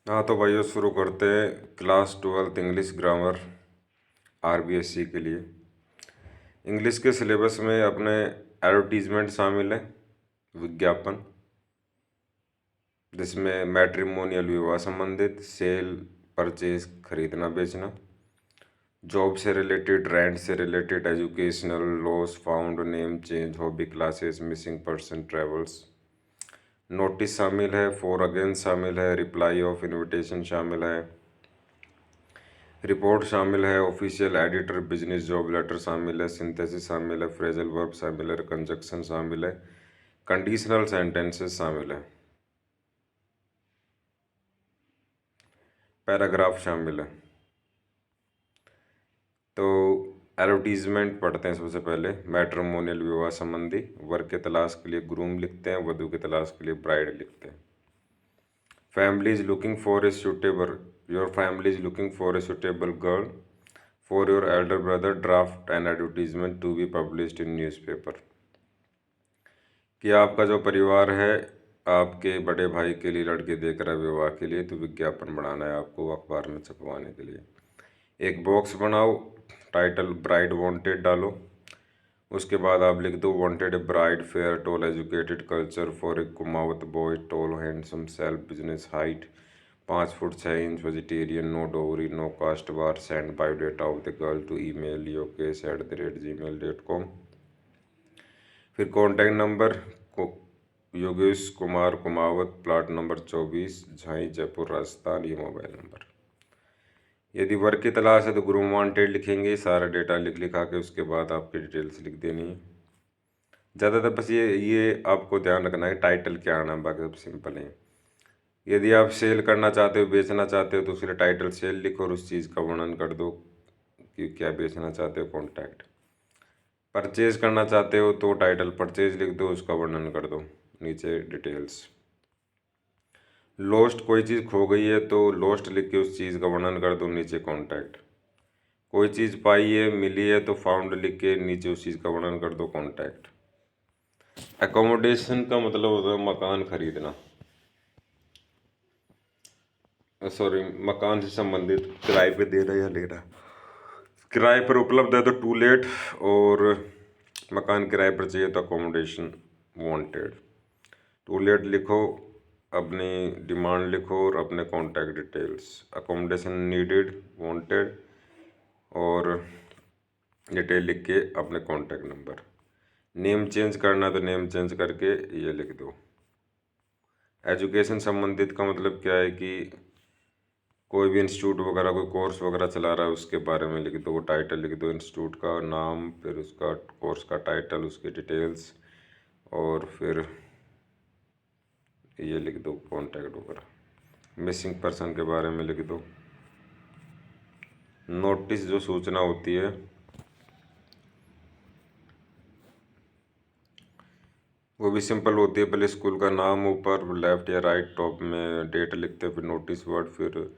हाँ तो भाइयों शुरू करते हैं क्लास 12 इंग्लिश ग्रामर आरबीएससी के लिए। इंग्लिश के सिलेबस में अपने एडवर्टीजमेंट शामिल है, विज्ञापन, जिसमें मैट्रिमोनियल विवाह संबंधित, सेल परचेज खरीदना बेचना, जॉब से रिलेटेड, रेंट से related, educational, loss found, name change, hobby classes, missing person, travels, notice शामिल है, फॉर अगेंस्ट शामिल है, रिप्लाई ऑफ इनविटेशन शामिल है, रिपोर्ट शामिल है, official editor, business job letter शामिल है, सिंथेसिस शामिल है, फ्रेजल वर्ब शामिल है, कंजक्शन शामिल है, कंडीशनल सेंटेंसेस शामिल है, पैराग्राफ शामिल है। तो एडवर्टीजमेंट पढ़ते हैं सबसे पहले। मैट्रिमोनियल विवाह संबंधी, वर के तलाश के लिए ग्रूम लिखते हैं, वधु की तलाश के लिए ब्राइड लिखते हैं। Family is looking for a suitable, your family is looking for a suitable girl for your elder brother, draft an advertisement to be published in newspaper. कि आपका जो परिवार है आपके बड़े भाई के लिए लड़के देख रहा है विवाह के लिए, तो विज्ञापन बनाना है आपको अखबार में छपवाने के लिए। एक बॉक्स बनाओ, टाइटल ब्राइड वांटेड डालो, उसके बाद आप लिख दो wanted a bride fair, tall, educated, culture for a Kumawat boy, tall, handsome, self, business, height 5 foot 6 inch, vegetarian, no dowry, no caste bar, send biodata of the girl to email yokesh@gmail.com। फिर contact number Yogesh Kumar Kumawat, plot number 24, Jhai, Jaipur, Rajasthan, ये mobile number. यदि work की तलाश है तो groom wanted लिखेंगे, सारा data लिखा के उसके बाद आपकी डिटेल्स लिख देनी है। ज़्यादातर बस ये आपको ध्यान रखना है टाइटल क्या आना है, बाकी सब सिंपल है। यदि आप सेल करना चाहते हो, बेचना चाहते हो, तो उसके लिए टाइटल सेल लिखो और उस चीज़ का वर्णन कर दो कि क्या बेचना चाहते हो, कॉन्टैक्ट। परचेज करना चाहते हो तो टाइटल परचेज लिख दो, उसका वर्णन कर दो, नीचे डिटेल्स। लॉस्ट, कोई चीज़ खो गई है तो लॉस्ट लिख के उस चीज़ का वर्णन कर दो, नीचे कॉन्टैक्ट। कोई चीज़ पाई है, मिली है तो फाउंड लिख के नीचे उस चीज़ का वर्णन कर दो, कॉन्टैक्ट। एकोमोडेशन का मतलब होता है मकान खरीदना, सॉरी, मकान से संबंधित, किराए पे देना या लेना। किराए पर उपलब्ध है तो टू लेट, और मकान किराए पर चाहिए तो अकोमोडेशन वांटेड। टू लेट लिखो, अपनी डिमांड लिखो और अपने contact details. Accommodation needed, wanted, और डिटेल लिख के अपने कॉन्टैक्ट नंबर। नेम चेंज करना तो नेम चेंज करके ये लिख दो। एजुकेशन संबंधित का मतलब क्या है कि कोई भी इंस्टीट्यूट वगैरह, कोई कोर्स वगैरह चला रहा है उसके बारे में लिख दो, वो टाइटल लिख दो, इंस्टीट्यूट का नाम, फिर उसका कोर्स का टाइटल, उसकी डिटेल्स, और फिर ये लिख दो कॉन्टैक्ट वगैरह। मिसिंग पर्सन के बारे में लिख दो। नोटिस जो सूचना होती है वो भी सिंपल होती है, पहले स्कूल का नाम ऊपर लेफ्ट या राइट टॉप में डेट लिखते हैं, फिर नोटिस वर्ड, फिर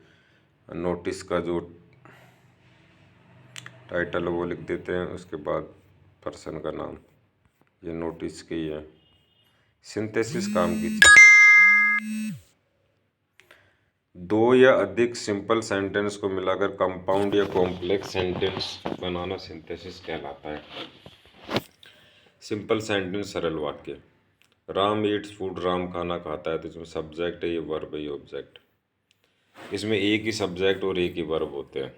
नोटिस का जो टाइटल है वो लिख देते हैं, उसके बाद पर्सन का नाम। ये नोटिस की है। सिंथेसिस काम की चीज़, दो या अधिक सिंपल सेंटेंस को मिलाकर कंपाउंड या कॉम्प्लेक्स सेंटेंस बनाना सिंथेसिस कहलाता है। सिंपल सेंटेंस, सरल वाक्य। राम ईट्स फूड, राम खाना खाता है, तो इसमें सब्जेक्ट है, ये वर्ब है, ये ऑब्जेक्ट। इसमें एक ही सब्जेक्ट और एक ही वर्ब होते हैं।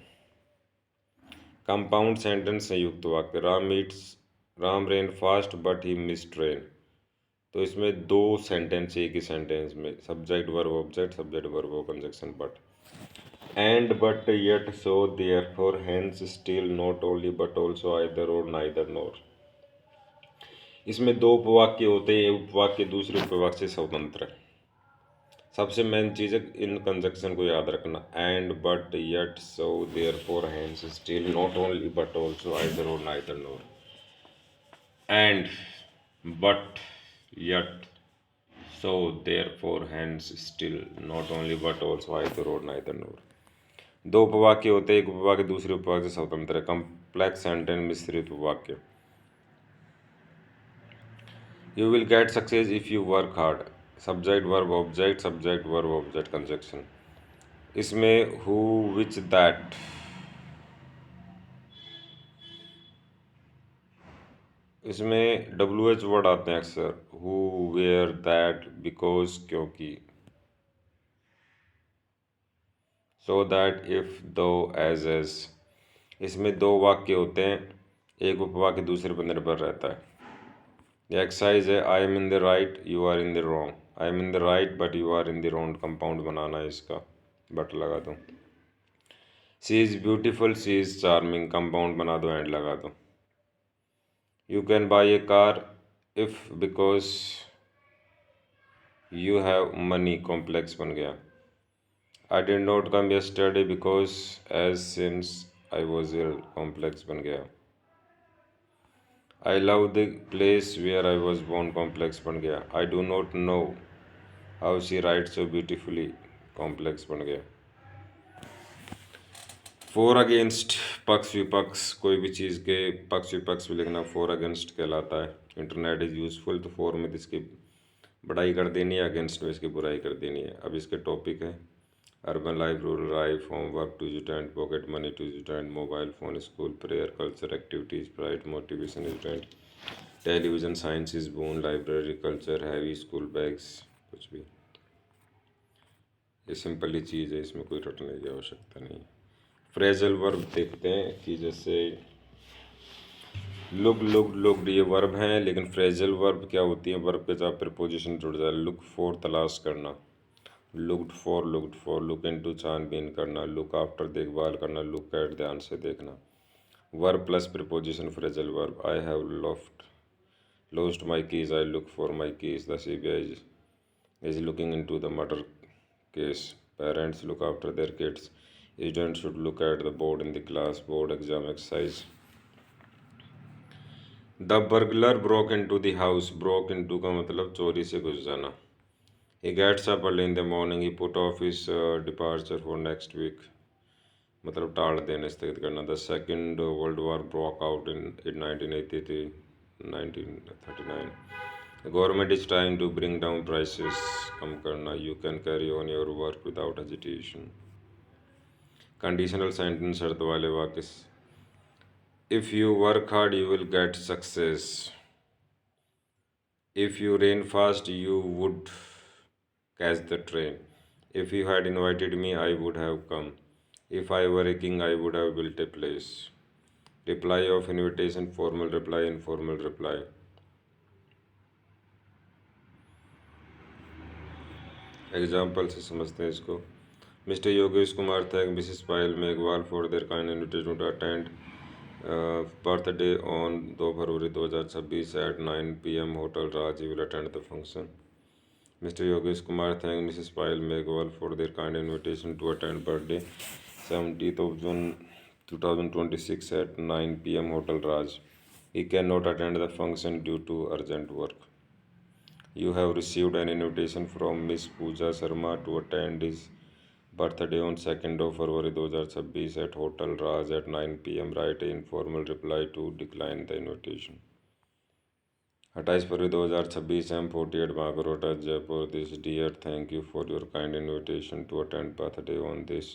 कंपाउंड सेंटेंस, संयुक्त वाक्य। Ram Yeats, Ram rain fast but he miss train, तो इसमें दो सेंटेंस, एक ही सेंटेंस में subject verb object, subject verb conjunction but. And but yet so therefore hence still, not only but also, either or neither nor. इसमें दो उपवाक्य होते हैं, उपवाक्य दूसरे उपवाक्य से स्वतंत्र है। सबसे मेन चीज़ है इन कंजक्शन को याद रखना। And but yet so therefore hence still, not only but also, either or neither nor. And but yet so therefore hence still not only but also either or neither nor। दो उपवाक्य होते हैं, एक उपवाक्य दूसरे उपवाक्य से स्वतंत्र है। कम्प्लेक्स सेंटेंस, मिश्रित उपवाक्य। You will get success if you work hard, subject verb object, subject verb object conjunction. इसमें हु विच दैट, इसमें डब्ल्यू एच वर्ड आते हैं अक्सर, हु, वेयर, दैट, बिकॉज, क्योंकि, so that, if, though, as. इसमें दो वाक्य होते हैं, एक उपवाक्य दूसरे पर निर्भर रहता है। ये एक्सरसाइज है, I am in the right, you are in the wrong. I am in the right but you are in the wrong, compound बनाना है इसका, बट लगा दो। She is beautiful, she is charming, compound बना दो, and लगा दो। You can buy a car if because you have money, complex बन गया। I did not come yesterday because as since I was ill, complex बन गया। I love the place where I was born, complex बन गया। I do not know how she write so beautifully, complex बन गया। For against, पक्ष विपक्ष, कोई भी चीज़ के पक्ष विपक्ष भी लिखना फॉर अगेंस्ट कहलाता है। इंटरनेट इज़ यूजफुल, तो फॉर में इसकी बढ़ाई कर देनी है, अगेंस्ट में इसकी बुराई कर देनी है। अब इसके टॉपिक है, urban life, rural life, homework to student, pocket money to student, mobile phone, school, prayer, culture activities, pride, motivation student, television, science is boon, library, culture, heavy, school bags, कुछ भी। ये सिंपल ही चीज़ है, इसमें कोई रटने की आवश्यकता नहीं। फ्रेजल वर्ब देखते हैं कि जैसे लुक ये वर्ब हैं, लेकिन फ्रेजल वर्ब क्या होती है, वर्ब के साथ प्रीपोजिशन जुड़ जाए। लुक फॉर, तलाश करना, लुक्ड फॉर, लुक इनटू, छानबीन करना, लुक आफ्टर, देखभाल करना, लुक एट, ध्यान से देखना। Verb plus preposition phrasal verb. I have lost my keys, I look for my keys, the CBI is looking into the murder case, parents look after their kids, students should look at the board in the class, board exam exercise। The burglar broke into the house, broke into का मतलब चोरी से घुस जाना। He gets up early in the morning, he put off his departure for next week, मतलब टाल देना, स्थगित करना। The second world war broke out in 1983, 1939। The government is trying to bring down prices, कम करना। You can carry on your work without hesitation। Conditional sentence, शर्त वाले वाक्य। If you work hard, you will get success। If you ran fast, you would catch the train। If you had invited me, I would have come। If I were a king, I would have built a place। Reply of invitation, formal reply, informal reply। Example से समझते हैं इसको। Mr Yogesh Kumar thank Mrs Payal Meghwal for their kind invitation to attend birthday on 2 February 2026 at 9 PM hotel Raj, he will attend the function. Mr Yogesh Kumar thank Mrs Payal Meghwal for their kind invitation to attend birthday 17th of June 2026 at 9 PM hotel Raj, he cannot attend the function due to urgent work। You have received an invitation from Miss Pooja Sharma to attend his birthday on 2nd of February 2026 at Hotel Raj at 9 PM। Write an informal reply to decline the invitation। 28 February 2026 M48 Bhagorota Jaipur। This dear, thank you for your kind invitation to attend birthday on this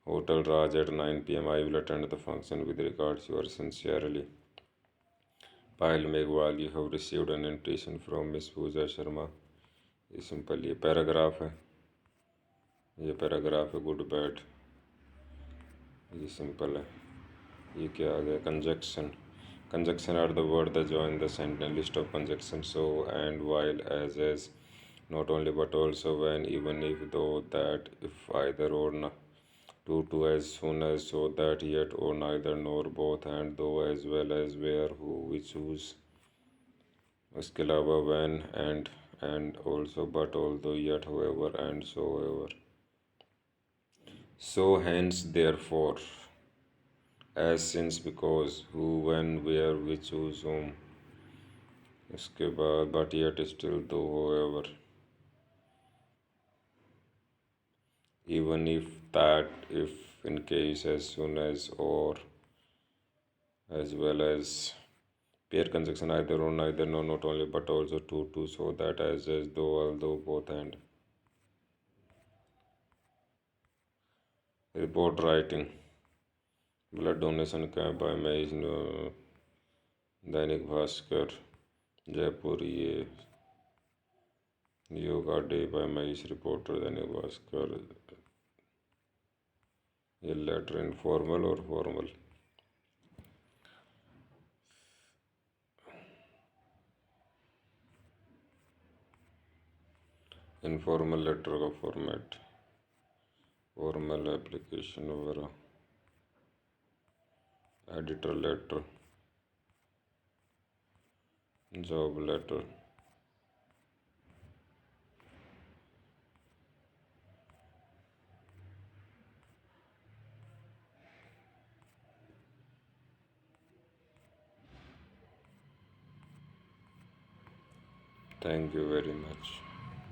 Hotel Raj at 9 PM। I will attend the function with regards, yours sincerely Payal Meghwal. You have received an invitation from miss Pooja Sharma. ये simple, ये paragraph है, ये paragraph है, good bad, ये simple है। ये क्या आ गया, conjunction. Conjunction are the word that join the sentence. List of conjunction, so, and, while, as, not only but also, when, even if, though, that, if, either or, to, as soon as, so that, yet, or neither, nor, both, and, though, as well as, where, who, which, whose। उसके अलावा when, and also, but, although, yet, however, and so, however। so, hence, therefore, as, since, because, who, when, where, which, whose, whom। उसके बाद but, yet, still, though, however, even if, that, if, in case, as soon as, or, as well as। pair conjunction, either or, neither, no, not only but also, to, so that, as, though, although, both, and। Report writing, blood donation camp by Mahesh, Dainik Bhaskar, Jaipur. ये yoga day by Mahesh, reporter, Dainik Bhaskar. ये letter informal और formal. Informal letter का format, formal application वगैरह, editor letter, job letter. Thank you very much.